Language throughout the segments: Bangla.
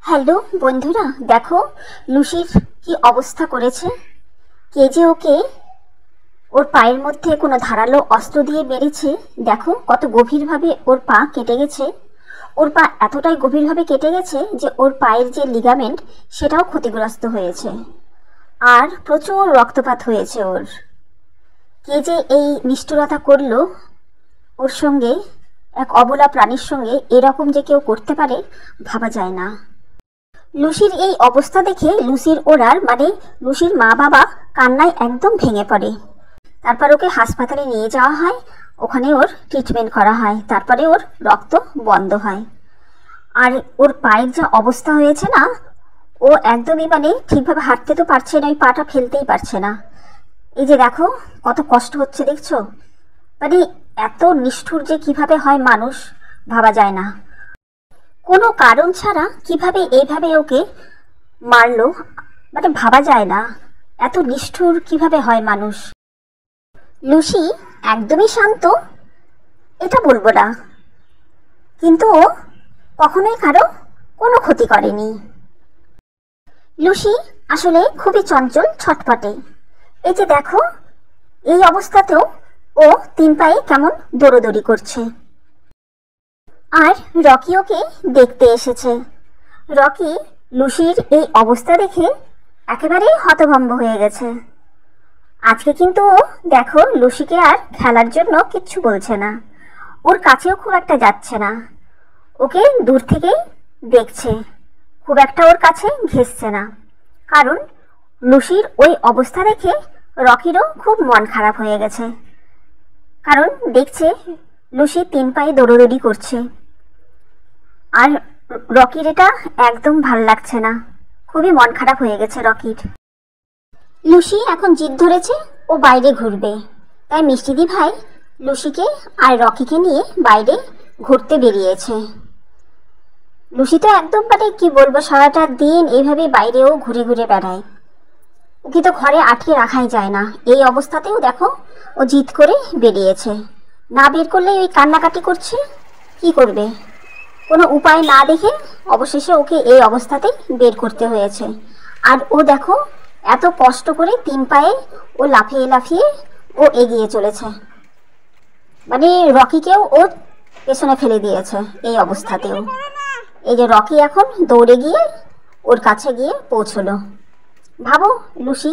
হ্যালো বন্ধুরা, দেখো লুসির কি অবস্থা করেছে। কে যে ওকে ওর পায়ের মধ্যে কোনো ধারালো অস্ত্র দিয়ে মেরেছে। দেখো কত গভীরভাবে ওর পা কেটে গেছে। ওর পা এতটাই গভীরভাবে কেটে গেছে যে ওর পায়ের যে লিগামেন্ট সেটাও ক্ষতিগ্রস্ত হয়েছে, আর প্রচুর রক্তপাত হয়েছে ওর। কে যে এই নিষ্ঠুরতা করলো ওর সঙ্গে, এক অবলা প্রাণীর সঙ্গে এরকম যে কেউ করতে পারে ভাবা যায় না। লুসির এই অবস্থা দেখে লুসির মা বাবা কান্নায় একদম ভেঙে পড়ে। তারপর ওকে হাসপাতালে নিয়ে যাওয়া হয়, ওখানে ওর ট্রিটমেন্ট করা হয়, তারপরে ওর রক্ত বন্ধ হয়। আর ওর পায়ের যা অবস্থা হয়েছে না, ও একদমই ঠিকভাবে হাঁটতে তো পারছে না, ওই পাটা ফেলতেই পারছে না। এই যে দেখো কত কষ্ট হচ্ছে দেখছো। এত নিষ্ঠুর যে কিভাবে হয় মানুষ ভাবা যায় না। কোনো কারণ ছাড়া কিভাবে এইভাবে ওকে মারলো ভাবা যায় না। এত নিষ্ঠুর কিভাবে হয় মানুষ। লুসি একদমই শান্ত এটা বলবো না, কিন্তু ও কখনোই কারো কোনো ক্ষতি করেনি। লুসি আসলে খুবই চঞ্চল, ছটপটে। এই যে দেখো এই অবস্থাতেও ও 3 পায়ে কেমন দৌড়োদৌড়ি করছে। আর রকি ওকে দেখতে এসেছে। রকি লুসির এই অবস্থা দেখে একেবারেই হতভম্ব হয়ে গেছে। আজকে কিন্তু ও দেখো লুসিকে আর খেলার জন্য কিচ্ছু বলছে না, ওর কাছেও খুব একটা যাচ্ছে না, ওকে দূর থেকেই দেখছে, খুব একটা ওর কাছে ঘেঁষছে না। কারণ লুসির ওই অবস্থা দেখে রকিরও খুব মন খারাপ হয়ে গেছে। কারণ দেখছে লুসি 3 পায়ে দৌড়োদৌড়ি করছে, আর রকির এটা একদম ভাল লাগছে না, খুবই মন খারাপ হয়ে গেছে রকির। লুসি এখন জিদ ধরেছে ও বাইরে ঘুরবে, তাই মিষ্টিদি ভাই লুসিকে আর রকিকে নিয়ে বাইরে ঘুরতে বেরিয়েছে। লুসি তো একদম কি বলবো, সারাটা দিন এইভাবে বাইরেও ঘুরে ঘুরে বেড়ায়, ওকে তো ঘরে আটকে রাখাই যায় না। এই অবস্থাতেও দেখো ও জিদ করে বেরিয়েছে, না বের করলে ওই কান্নাকাটি করছে। কি করবে, কোনো উপায় না দেখে অবশেষে ওকে এই অবস্থাতেই বের করতে হয়েছে। আর ও দেখো এত কষ্ট করে 3 পায়ে ও লাফিয়ে লাফিয়ে ও এগিয়ে চলেছে, রকিকেও ও পেছনে ফেলে দিয়েছে এই অবস্থাতেও। এই যে রকি এখন দৌড়ে গিয়ে ওর কাছে গিয়ে পৌঁছলো। ভাবো লুসি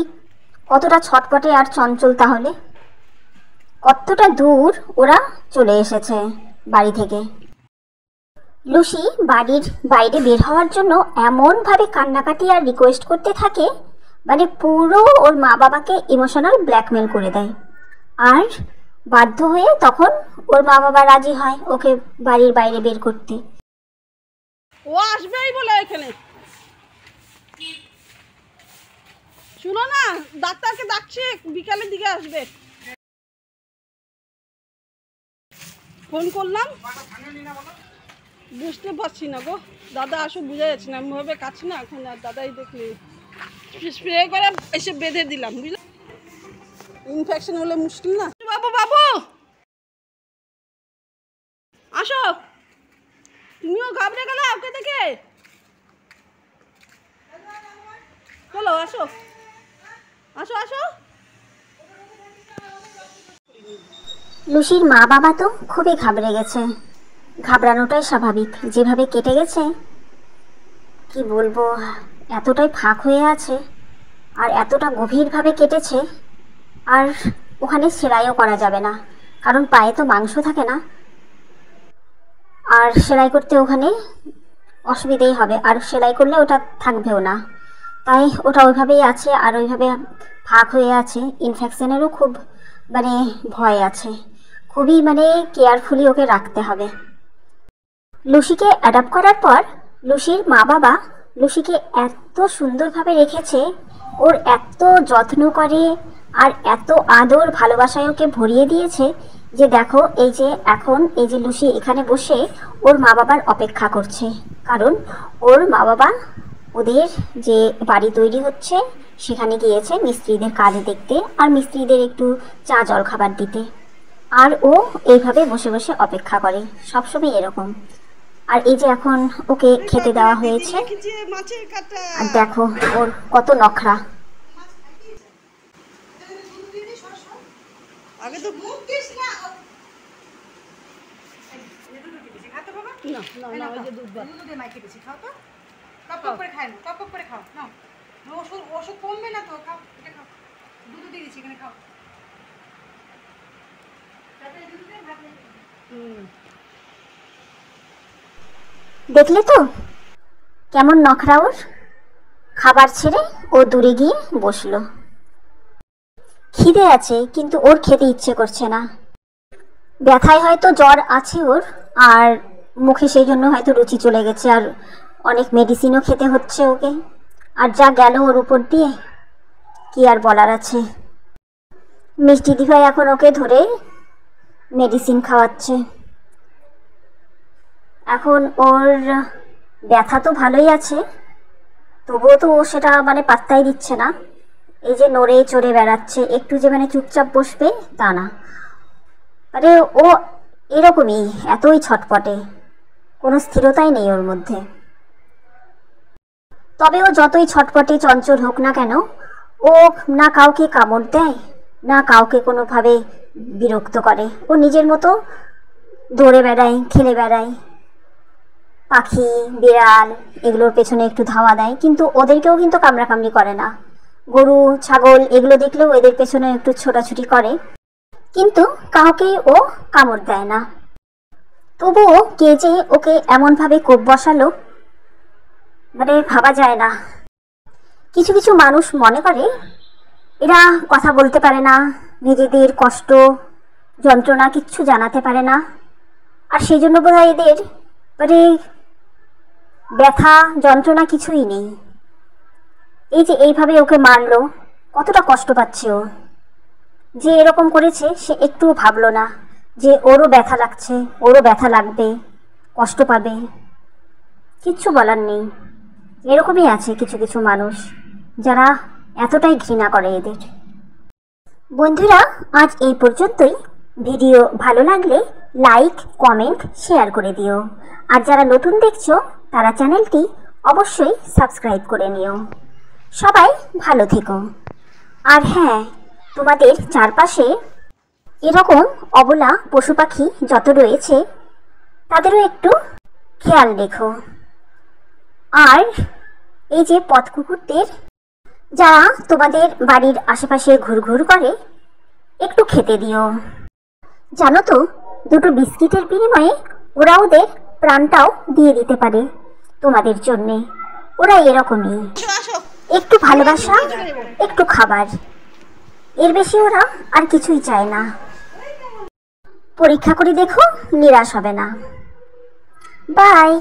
কতটা ছটপটে আর চঞ্চল, তাহলে কতটা দূর ওরা চলে এসেছে বাড়ি থেকে। লুসি বাড়ির বাইরে বের হওয়ার জন্য এমনভাবে কান্নাকাটি আর রিকোয়েস্ট করতে থাকে, পুরো ওর মা বাবাকে ইমোশনাল ব্ল্যাকমেল করে দেয়। আর বাধ্য হয়ে তখন ওর মা বাবা রাজি হয় ওকে বাড়ির বাইরে বের করতে। ও আসবেই বলে এখানে, শুনো না, ডাক্তারকে ডাকছে, বিকালের দিকে আসবে। ফোন করলাম, বুঝতে পারছি না গো দাদা, আসো বুঝা যাচ্ছে না, আমি ভাবে কাছে না এখন। আর দাদাই দেখলে স্প্রে করে এসে বেঁধে দিলাম, বুঝলে, ইনফেকশন হলে মুশকিল না। বাবু বাবু আসো, তুমিও ঘাবড়ে গেলে ওকে দেখে, চলো আসো আসো আসো। লুসির মা বাবা তো খুবই ঘাবড়ে গেছে, ঘাবড়ানোটাই স্বাভাবিক, যেভাবে কেটে গেছে কি বলবো, এতটাই ফাঁক হয়ে আছে আর এতটা গভীরভাবে কেটেছে। আর ওখানে সেলাইও করা যাবে না, কারণ পায়ে তো মাংস থাকে না, আর সেলাই করতে ওখানে অসুবিধেই হবে, আর সেলাই করলে ওটা থাকবেও না, তাই ওটা ওইভাবেই আছে আর ওইভাবে ফাঁক হয়ে আছে। ইনফেকশনেরও খুব ভয় আছে, খুবই কেয়ারফুলি ওকে রাখতে হবে। লুসিকে অ্যাডাপ্ট করার পর লুসির মা বাবা লুসিকে এত সুন্দরভাবে রেখেছে, ওর এত যত্ন করে আর এত আদর ভালোবাসায় ওকে ভরিয়ে দিয়েছে যে দেখো এই যে এখন এই যে লুসি এখানে বসে ওর মা বাবার অপেক্ষা করছে, কারণ ওর মা বাবা ওদের যে বাড়ি তৈরি হচ্ছে সেখানে গিয়েছে মিস্ত্রিদের কাজ দেখতে আর মিস্ত্রিদের একটু চা জল খাবার দিতে। আর ও এইভাবে বসে বসে অপেক্ষা করে, সবসময় এরকম। আর এই যে এখন ওকে খেতে দেওয়া হয়েছে। মাছের কাটা। আর দেখো ওর কত নখরা। আগে তো মুখ দিস না। না না না, ওই যে দুধ ভাত। দুধ দিয়ে মাইকে দিছি, খাও তো। টপ টপ করে খাও, টপ টপ করে খাও। নাও। ওষুধ ওষুধ কমবে না তো, খাও, এটা খাও। দুধ দিয়ে দিছি, এখানে খাও। তাতে দুধ দিয়ে ভাত নেই। দেখলে তো কেমন নখরা ওর। খাবার ছেড়ে ও দূরে গিয়ে বসলো। খিদে আছে কিন্তু ওর খেতে ইচ্ছে করছে না। ব্যথায় হয়তো জ্বর আছে ওর, আর মুখে সেই জন্য হয়তো রুচি চলে গেছে, আর অনেক মেডিসিনও খেতে হচ্ছে ওকে। আর যা গেল ওর উপর দিয়ে, কি আর বলার আছে। মিষ্টি দিভাই এখন ওকে ধরে মেডিসিন খাওয়াচ্ছে। এখন ওর ব্যথা তো ভালোই আছে, তবুও তো ও সেটা মানে পাত্তাই দিচ্ছে না। এই যে নড়ে চড়ে বেড়াচ্ছে, একটু যে মানে চুপচাপ বসবে তা না। আরে ও এরকমই, এতই ছটপটে, কোনো স্থিরতাই নেই ওর মধ্যে। তবে ও যতই ছটপটে চঞ্চল হোক না কেন, ও না কাউকে কামড় দেয়, না কাউকে কোনোভাবে বিরক্ত করে। ও নিজের মতো দৌড়ে বেড়ায়, খেলে বেড়ায়। পাখি, বিড়াল এগুলোর পেছনে একটু ধাওয়া দেয়, কিন্তু ওদেরকেও কিন্তু কামড়াকামড়ি করে না। গরু, ছাগল এগুলো দেখলেও এদের পেছনে একটু ছোটাছুটি করে, কিন্তু কাউকেই ও কামড় দেয় না। তবুও কে যে ওকে এমনভাবে কোপ বসালো, মানে ভাবা যায় না। কিছু কিছু মানুষ মনে করে এরা কথা বলতে পারে না, নিজেদের কষ্ট যন্ত্রণা কিচ্ছু জানাতে পারে না, আর সেই জন্য বোধহয় এদের মানে ব্যথা যন্ত্রণা কিছুই নেই। এই যে এইভাবে ওকে মারলো, কতটা কষ্ট পাচ্ছে ও। যে এরকম করেছে সে একটুও ভাবলো না যে ওরও ব্যথা লাগছে, ওরও ব্যথা লাগবে, কষ্ট পাবে। কিচ্ছু বলার নেই। এরকমই আছে কিছু কিছু মানুষ যারা এতটাই ঘৃণা করে এদের। বন্ধুরা, আজ এই পর্যন্তই। ভিডিও ভালো লাগলে লাইক, কমেন্ট, শেয়ার করে দিও। আর যারা নতুন দেখছো তারা চ্যানেলটি অবশ্যই সাবস্ক্রাইব করে নিও। সবাই ভালো থেকো। আর হ্যাঁ, তোমাদের চারপাশে এরকম অবলা পশু পাখি যত রয়েছে তাদেরও একটু খেয়াল রেখো। আর এই যে পথ কুকুরদের, যারা তোমাদের বাড়ির আশেপাশে ঘুরঘুর করে, একটু খেতে দিও। জানো তো, দুটো বিস্কিটের বিনিময়ে ওরা ওদের প্রাণটাও দিয়ে দিতে পারে তোমাদের জন্যে। ওরা এরকমই, একটু ভালোবাসা, একটু খাবার, এর বেশি ওরা আর কিছুই চায় না। পরীক্ষা করে দেখো, নিরাশ হবে না। বাই।